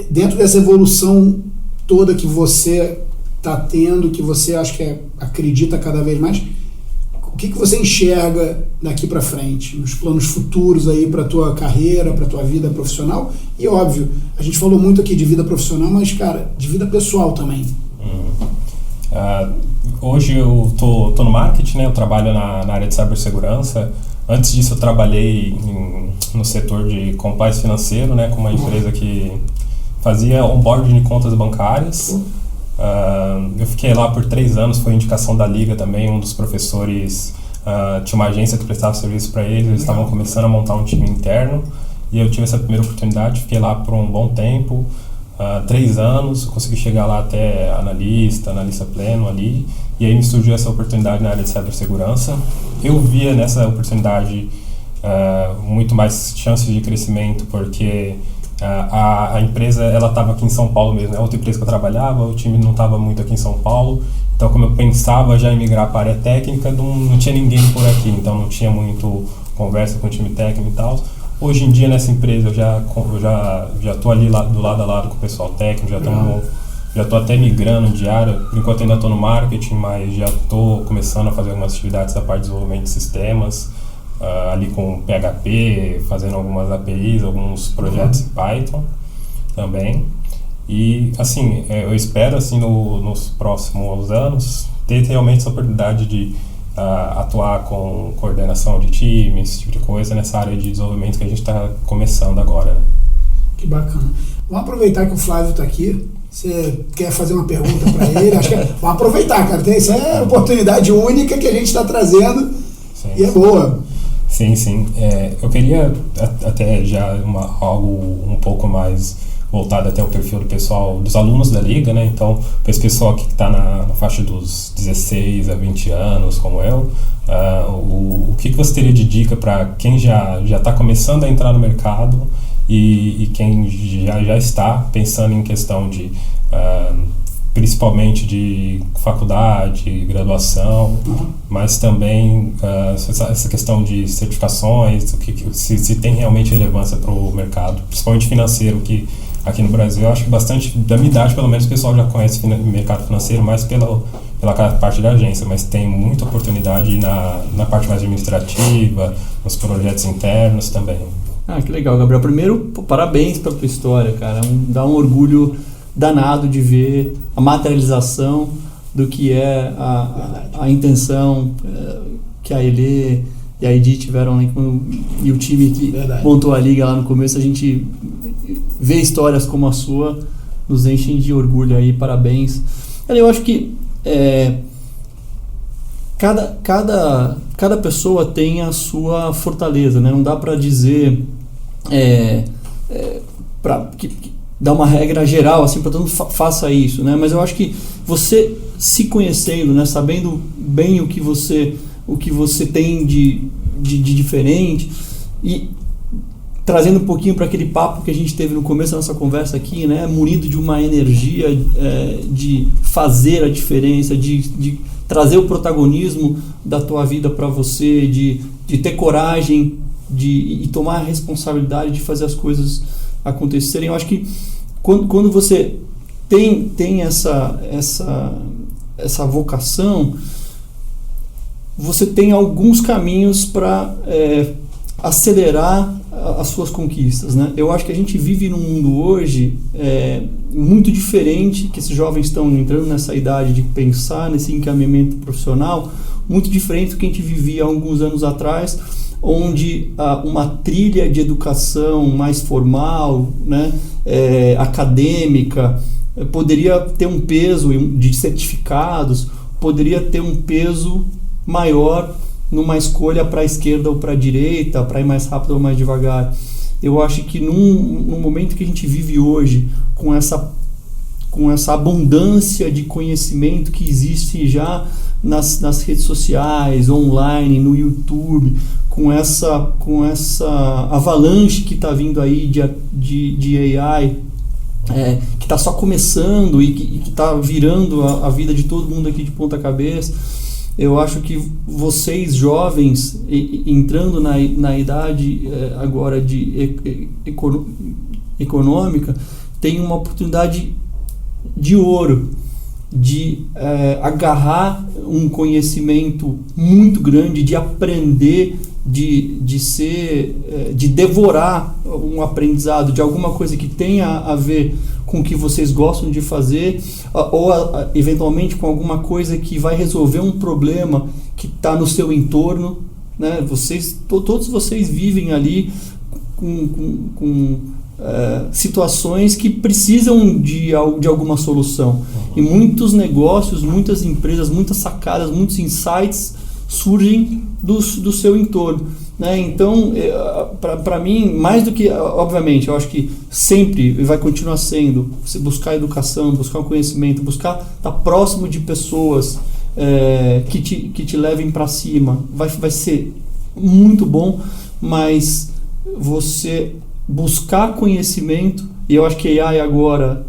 Dentro dessa evolução toda que você está tendo, que você acho que acredita cada vez mais, o que você enxerga daqui para frente, nos planos futuros aí para tua carreira, para tua vida profissional? E óbvio, a gente falou muito aqui de vida profissional, mas cara, de vida pessoal também. Hoje eu tô no marketing, né? Eu trabalho na área de cibersegurança. Antes disso eu trabalhei no setor de compliance financeiro, né? Com uma empresa que fazia onboarding de contas bancárias. Eu fiquei lá por 3 anos, foi indicação da Liga também, um dos professores tinha uma agência que prestava serviço para eles estavam começando a montar um time interno, e eu tive essa primeira oportunidade, fiquei lá por um bom tempo, 3 anos, consegui chegar lá até analista pleno ali, e aí me surgiu essa oportunidade na área de cibersegurança. Eu via nessa oportunidade muito mais chances de crescimento, porque a empresa ela estava aqui em São Paulo mesmo, né? Outra empresa que eu trabalhava, o time não estava muito aqui em São Paulo, então como eu pensava já em migrar para a área técnica, não tinha ninguém por aqui, então não tinha muito conversa com o time técnico e tal. Hoje em dia nessa empresa eu já estou ali do lado a lado com o pessoal técnico, já estou até migrando de área, por enquanto ainda estou no marketing, mas já estou começando a fazer algumas atividades da parte de desenvolvimento de sistemas, ali com PHP, fazendo algumas APIs, alguns projetos em Python também. E assim, eu espero assim nos próximos anos ter realmente essa oportunidade de atuar com coordenação de time, esse tipo de coisa, nessa área de desenvolvimento que a gente está começando agora, né? Que bacana. Vamos aproveitar que o Flávio está aqui. Você quer fazer uma pergunta para ele? Acho que vamos aproveitar, cara. Isso é uma oportunidade única que a gente está trazendo. Sim, e é boa. Sim. Eu queria até já algo um pouco mais voltado até o perfil do pessoal, dos alunos da Liga, né? Então, para esse pessoal que está na faixa dos 16 a 20 anos, como eu, o que você teria de dica para quem já está começando a entrar no mercado e quem já está pensando em questão de principalmente de faculdade, graduação, mas também essa questão de certificações, se tem realmente relevância para o mercado, principalmente financeiro, que aqui no Brasil eu acho que bastante, da minha idade pelo menos, o pessoal já conhece o mercado financeiro mais pela parte da agência, mas tem muita oportunidade na parte mais administrativa, nos projetos internos também. Que legal, Gabriel. Primeiro, parabéns pela tua história, cara. Dá um orgulho danado de ver a materialização do que é a intenção que a Elê e a Edi tiveram lá, e o time que montou a Liga lá no começo. A gente vê histórias como a sua, nos enchem de orgulho aí, parabéns. Eu acho que cada pessoa tem a sua fortaleza, né? Não dá para dizer dar uma regra geral assim para todo mundo faça isso, né? Mas eu acho que você se conhecendo, né, sabendo bem o que você tem de diferente e trazendo um pouquinho para aquele papo que a gente teve no começo da nossa conversa aqui, né, munido de uma energia de fazer a diferença, de trazer o protagonismo da tua vida para você, de ter coragem e tomar a responsabilidade de fazer as coisas acontecerem. Eu acho que quando você tem essa vocação, você tem alguns caminhos para acelerar as suas conquistas, né? Eu acho que a gente vive num mundo hoje muito diferente, que esses jovens estão entrando nessa idade de pensar nesse encaminhamento profissional, muito diferente do que a gente vivia há alguns anos atrás, onde uma trilha de educação mais formal, né, acadêmica, poderia ter um peso de certificados, poderia ter um peso maior numa escolha para a esquerda ou para a direita, para ir mais rápido ou mais devagar. Eu acho que num momento que a gente vive hoje, com essa abundância de conhecimento que existe já nas redes sociais, online, no YouTube, com essa avalanche que está vindo aí de AI, que está só começando e que está virando a vida de todo mundo aqui de ponta cabeça. Eu acho que vocês jovens, entrando na idade agora de econômica, têm uma oportunidade de ouro de agarrar um conhecimento muito grande, de aprender, de devorar um aprendizado de alguma coisa que tenha a ver com o que vocês gostam de fazer, ou eventualmente com alguma coisa que vai resolver um problema que está no seu entorno, né? Todos vocês vivem ali com situações que precisam de alguma solução. E muitos negócios, muitas empresas, muitas sacadas, muitos insights surgem do seu entorno, né? Então, para mim, mais do que, obviamente, eu acho que sempre vai continuar sendo você buscar educação, buscar o conhecimento, buscar estar próximo de pessoas que te levem para cima, vai ser muito bom, mas você buscar conhecimento, e eu acho que a AI agora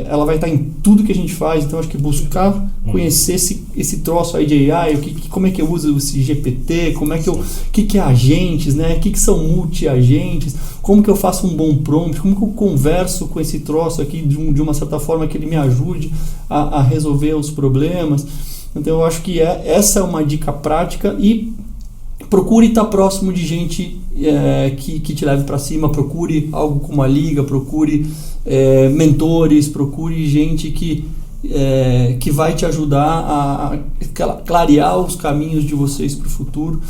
ela vai estar em tudo que a gente faz, então acho que buscar conhecer esse troço aí de AI, como é que eu uso esse GPT, o que é agentes, né? O que são multi-agentes, como que eu faço um bom prompt, como que eu converso com esse troço aqui de uma certa forma que ele me ajude a resolver os problemas. Então eu acho que essa é uma dica prática, e procure estar próximo de gente que te leve para cima, procure algo como a Liga, procure mentores, procure gente que vai te ajudar a clarear os caminhos de vocês para o futuro.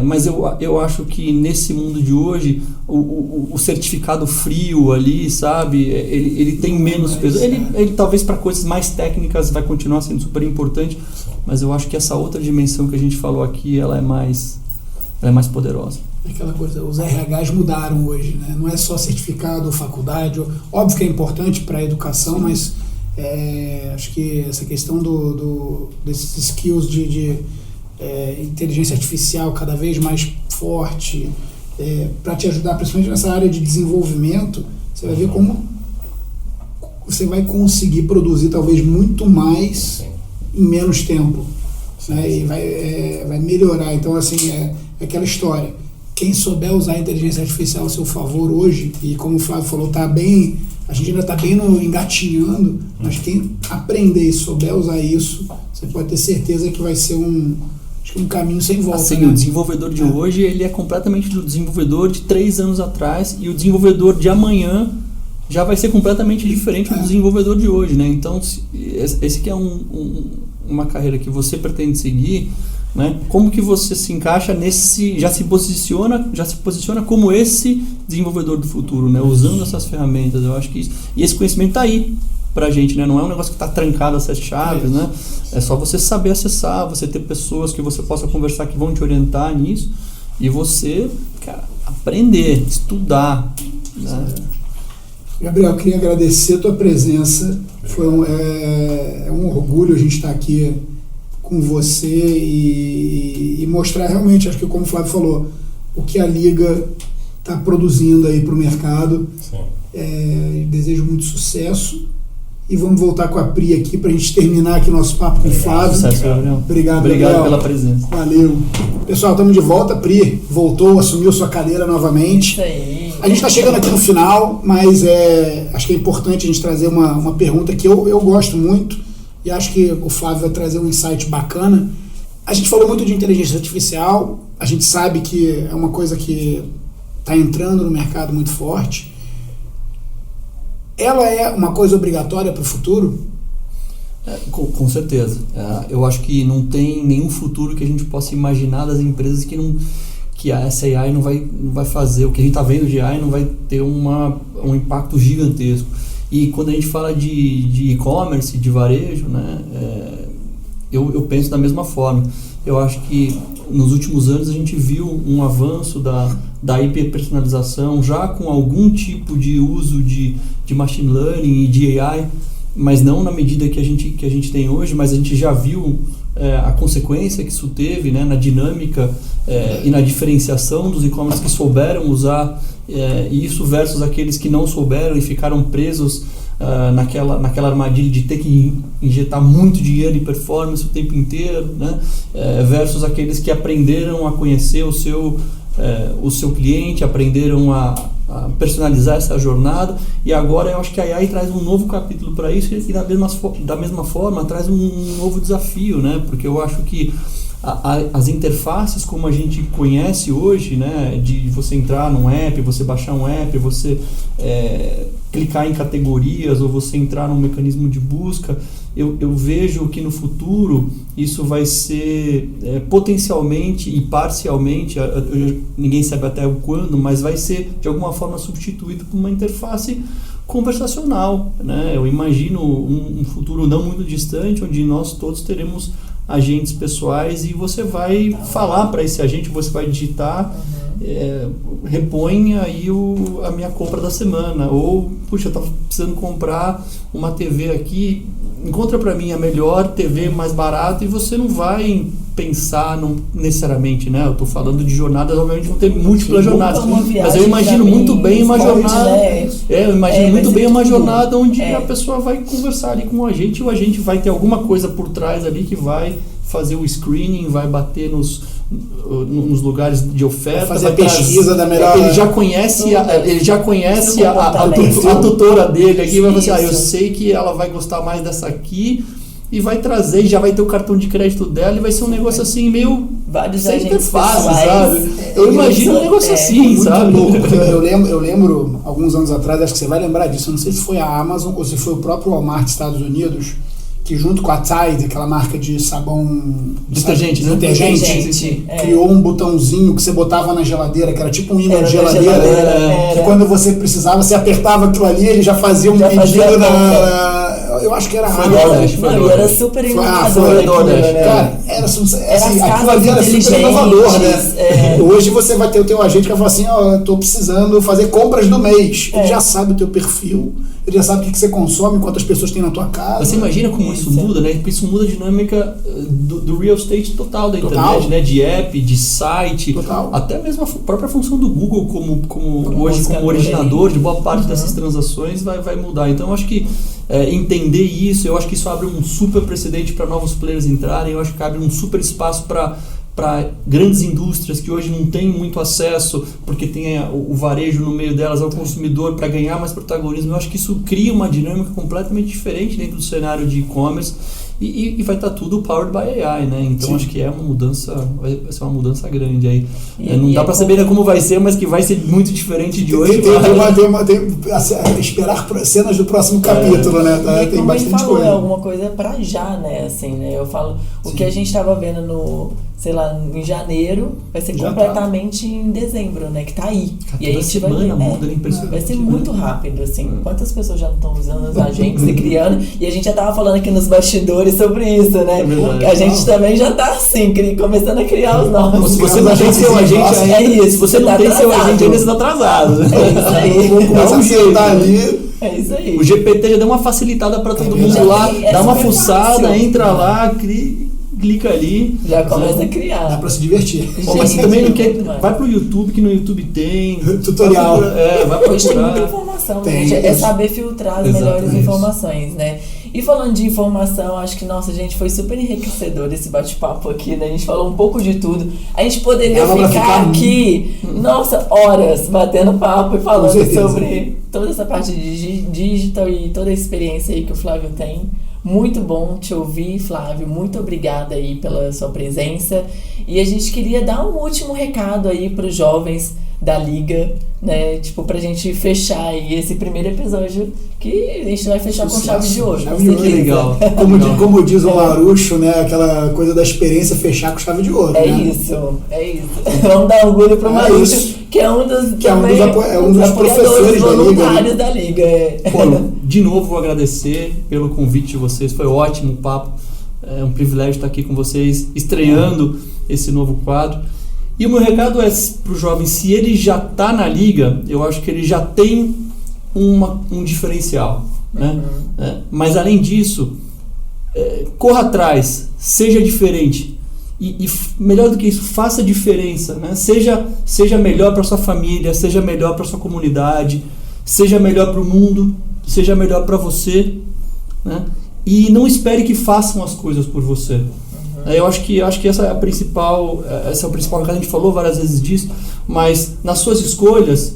Mas eu acho que nesse mundo de hoje o certificado frio ali, sabe, ele tem menos peso. Ele talvez para coisas mais técnicas vai continuar sendo super importante, mas eu acho que essa outra dimensão que a gente falou aqui, ela é mais poderosa. Aquela coisa, os RHs mudaram hoje, né? Não é só certificado ou faculdade, óbvio que é importante para a educação, mas acho que essa questão desses skills de inteligência artificial cada vez mais forte, para te ajudar, principalmente nessa área de desenvolvimento, você vai ver como você vai conseguir produzir talvez muito mais em menos tempo, né? E vai melhorar. Então, assim, é aquela história. Quem souber usar a inteligência artificial a seu favor hoje, e como o Flávio falou, a gente ainda está bem engatinhando, mas quem aprender e souber usar isso, você pode ter certeza que vai ser um caminho sem volta. Assim, né? O desenvolvedor de hoje, ele é completamente do desenvolvedor de 3 anos atrás, e o desenvolvedor de amanhã já vai ser completamente diferente do desenvolvedor de hoje, né? Então, esse que é uma carreira que você pretende seguir, né? Como que você se encaixa já se posiciona como esse desenvolvedor do futuro, né? Usando essas ferramentas. Eu acho que isso, e esse conhecimento está aí pra gente, né? Não é um negócio que está trancado essas chaves, né? É só você saber acessar, você ter pessoas que você possa conversar que vão te orientar nisso, e você, cara, aprender, estudar, né? Gabriel, eu queria agradecer a tua presença. Foi um orgulho a gente estar aqui com você e mostrar realmente, acho que como o Flávio falou, o que a Liga está produzindo aí para o mercado. Desejo muito sucesso e vamos voltar com a Pri aqui para a gente terminar aqui nosso papo com o Flávio. Sucesso, Gabriel. Obrigado pela presença. Valeu. Pessoal, estamos de volta. A Pri voltou, assumiu sua cadeira novamente. Isso aí. A gente está chegando aqui no final, mas acho que é importante a gente trazer uma pergunta que eu gosto muito e acho que o Flávio vai trazer um insight bacana. A gente falou muito de inteligência artificial, a gente sabe que é uma coisa que está entrando no mercado muito forte. Ela é uma coisa obrigatória para o futuro? Com certeza. Eu acho que não tem nenhum futuro que a gente possa imaginar das empresas que essa AI não vai fazer, o que a gente está vendo de AI não vai ter um impacto gigantesco. E quando a gente fala de e-commerce, de varejo, né, eu penso da mesma forma. Eu acho que nos últimos anos a gente viu um avanço da hiperpersonalização, já com algum tipo de uso de machine learning e de AI, mas não na medida que a gente tem hoje, mas a gente já viu a consequência que isso teve, né, na dinâmica e na diferenciação dos e-commerce que souberam usar isso versus aqueles que não souberam e ficaram presos naquela armadilha de ter que injetar muito dinheiro em performance o tempo inteiro, né, versus aqueles que aprenderam a conhecer o seu cliente, aprenderam a personalizar essa jornada, e agora eu acho que a AI traz um novo capítulo para isso e da mesma forma traz um novo desafio, né? Porque eu acho que as interfaces como a gente conhece hoje, né, de você entrar num app, você baixar um app, você clicar em categorias ou você entrar num mecanismo de busca, eu vejo que no futuro isso vai ser potencialmente e parcialmente, ninguém sabe até o quando, mas vai ser de alguma forma substituído por uma interface conversacional, né? Eu imagino um futuro não muito distante onde nós todos teremos agentes pessoais e você vai falar para esse agente, você vai digitar, repõe aí a minha compra da semana, ou puxa, eu estava precisando comprar uma TV aqui, encontra para mim a melhor TV mais barata, e você não vai pensar necessariamente, né? Eu estou falando de jornadas, obviamente vão ter múltiplas jornadas, mas eu imagino muito bem uma jornada, eu imagino muito bem uma jornada onde a pessoa vai conversar ali com o agente, e o agente vai ter alguma coisa por trás ali que vai fazer o screening, vai bater nos lugares de oferta, fazer a pesquisa da melhor. Ele já conhece a tutora dele aqui, vai falar assim, eu sei que ela vai gostar mais dessa aqui, e vai trazer, já vai ter o cartão de crédito dela, e vai ser um negócio assim meio vários sem agentes interface, pessoais. sabe? Eu imagino um negócio assim, muito sabe? louco, porque eu lembro alguns anos atrás, acho que você vai lembrar disso, eu não sei se foi a Amazon ou se foi o próprio Walmart dos Estados Unidos, que junto com a Tide, aquela marca de sabão detergente, criou um botãozinho que você botava na geladeira, que era tipo um imã de geladeira, que quando você precisava, você apertava aquilo ali, ele já fazia um pedido eu acho que era Não, era super inovador. Cara, era assim, aquilo ali era super inovador, né? Hoje você vai ter o teu agente que vai falar assim, eu tô precisando fazer compras do mês. Ele já sabe o teu perfil, ele já sabe o que você consome, quantas pessoas tem na tua casa. Você imagina como isso muda, né? Porque isso muda a dinâmica do real estate total da internet, né? De app, de site, até mesmo a própria função do Google como originador de boa parte dessas transações vai mudar. Então eu acho que entender isso, eu acho que isso abre um super precedente para novos players entrarem, eu acho que abre um super espaço para grandes indústrias que hoje não têm muito acesso, porque tem o varejo no meio delas, ao consumidor, para ganhar mais protagonismo. Eu acho que isso cria uma dinâmica completamente diferente dentro do cenário de e-commerce, e vai estar tudo powered by AI, né? Então acho que vai ser uma mudança grande aí. Não dá para saber como vai ser, mas que vai ser muito diferente de hoje. Tem esperar cenas do próximo capítulo, né? Tem bastante falou, coisa. Alguma coisa para já, né? Assim, né? Eu falo, o que a gente estava vendo em janeiro, vai ser completamente em dezembro, né? Que tá aí. E aí a gente vai ser muito rápido, assim. Quantas pessoas já não estão usando os agentes e criando? E a gente já tava falando aqui nos bastidores sobre isso, né? A gente também já tá assim, começando a criar os novos. Se você não tem seu agente ainda, se você não tem seu agente ainda, você tá atrasado. É isso aí. Vamos começar a sentar ali. É isso aí. O GPT já deu uma facilitada para todo mundo lá, dá uma fuçada, entra lá, cria. clica ali. Já começa a Dá criar. pra se divertir. Pô, mas você também não quer. Demais. Vai pro YouTube, que no YouTube tem. Tutorial. Vai Hoje tem muita procurar. informação, Tem. gente. É saber filtrar as melhores Exatamente. informações, né? E falando de informação, acho que, nossa, gente, foi super enriquecedor esse bate-papo aqui, né? A gente falou um pouco de tudo. A gente poderia Dava pra ficar ficar aqui, nossa, horas batendo papo e Com falando certeza. sobre toda essa parte de digital e toda a experiência aí que o Flávio tem. Muito bom te ouvir, Flávio. Muito obrigada aí pela sua presença. E a gente queria dar um último recado aí para os jovens da Liga, né? Tipo, pra gente fechar aí esse primeiro episódio, que a gente vai fechar com chave de ouro. Chave com de ouro. certeza. Legal. Como diz o Larucho, né? Aquela coisa da experiência fechar com chave de ouro. É né? isso. Vamos dar orgulho pro Marucho, isso. que é um dos, Que é um dos também, dos professores da Liga, voluntários da Liga. Pô, de novo vou agradecer pelo convite de vocês, foi ótimo o papo, é um privilégio estar aqui com vocês, estreando esse novo quadro. E o meu recado é para o jovem, se ele já está na Liga, eu acho que ele já tem um diferencial, né? Mas além disso, corra atrás, seja diferente. E melhor do que isso, faça diferença, né? Seja melhor para sua família, seja melhor para sua comunidade, seja melhor para o mundo, seja melhor para você, né? E não espere que façam as coisas por você. Eu acho que essa é o principal recado, a gente falou várias vezes disso, mas nas suas escolhas,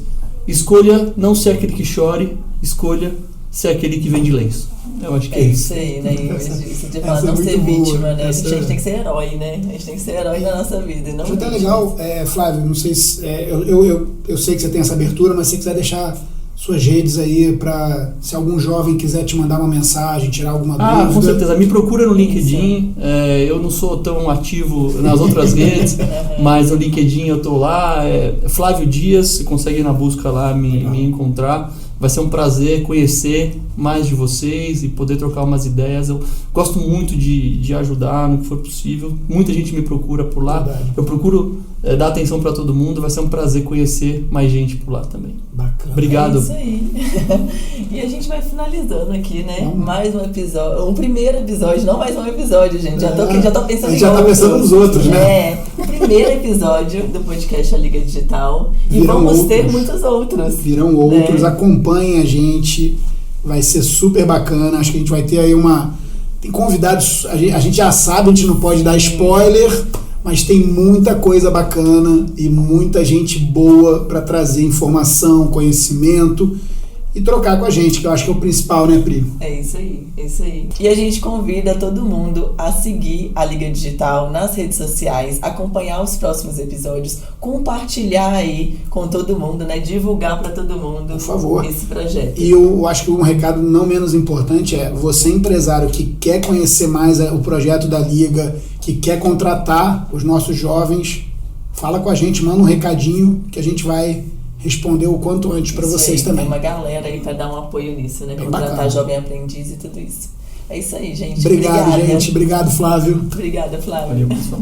escolha não ser aquele que chore, escolha ser aquele que vende lenço. Eu acho que é isso. Isso aí, né? Isso de falar essa é não ser muito boa. vítima, né? A Essa gente é- tem que ser herói, né? A gente tem que ser herói da nossa vida. E não Acho até vítima. legal, Flávio, não sei se. Eu sei que você tem essa abertura, mas se você quiser deixar suas redes aí para se algum jovem quiser te mandar uma mensagem, tirar alguma dúvida. Com certeza. Me procura no LinkedIn. Eu não sou tão ativo nas outras redes, mas no LinkedIn eu tô lá. Flávio Dias, você consegue ir na busca lá me encontrar. Vai ser um prazer conhecer mais de vocês e poder trocar umas ideias. Eu gosto muito de ajudar no que for possível. Muita gente me procura por lá. Verdade. Eu procuro dar atenção para todo mundo. Vai ser um prazer conhecer mais gente por lá também. Bacana. Obrigado. É isso aí. E a gente vai finalizando aqui, né? Vamos. Mais um episódio. Um primeiro episódio, não mais um episódio, gente. Já tô pensando A gente em já tá outros. pensando nos outros, né? O primeiro episódio do podcast A Liga Digital. E Virão vamos ter outros. muitos outros. Virão outros, né? acompanhem a gente, vai ser super bacana. Acho que a gente vai ter aí tem convidados, a gente já sabe, a gente não pode dar spoiler, mas tem muita coisa bacana e muita gente boa para trazer informação, conhecimento e trocar com a gente, que eu acho que é o principal, né, Pri? É isso aí, é isso aí. E a gente convida todo mundo a seguir a Liga Digital nas redes sociais, acompanhar os próximos episódios, compartilhar aí com todo mundo, né? Divulgar para todo mundo, Por favor. esse projeto. E eu acho que um recado não menos importante é você, empresário que quer conhecer mais o projeto da Liga, que quer contratar os nossos jovens, fala com a gente, manda um recadinho que a gente vai responder o quanto antes para Isso vocês aí, também. Tem uma galera aí para dar um apoio nisso, né? Bem Contratar bacana. jovem aprendiz e tudo isso. É isso aí, gente. Obrigado, Obrigada. gente. Obrigado, Flávio. Obrigada, Flávio. Valeu, pessoal.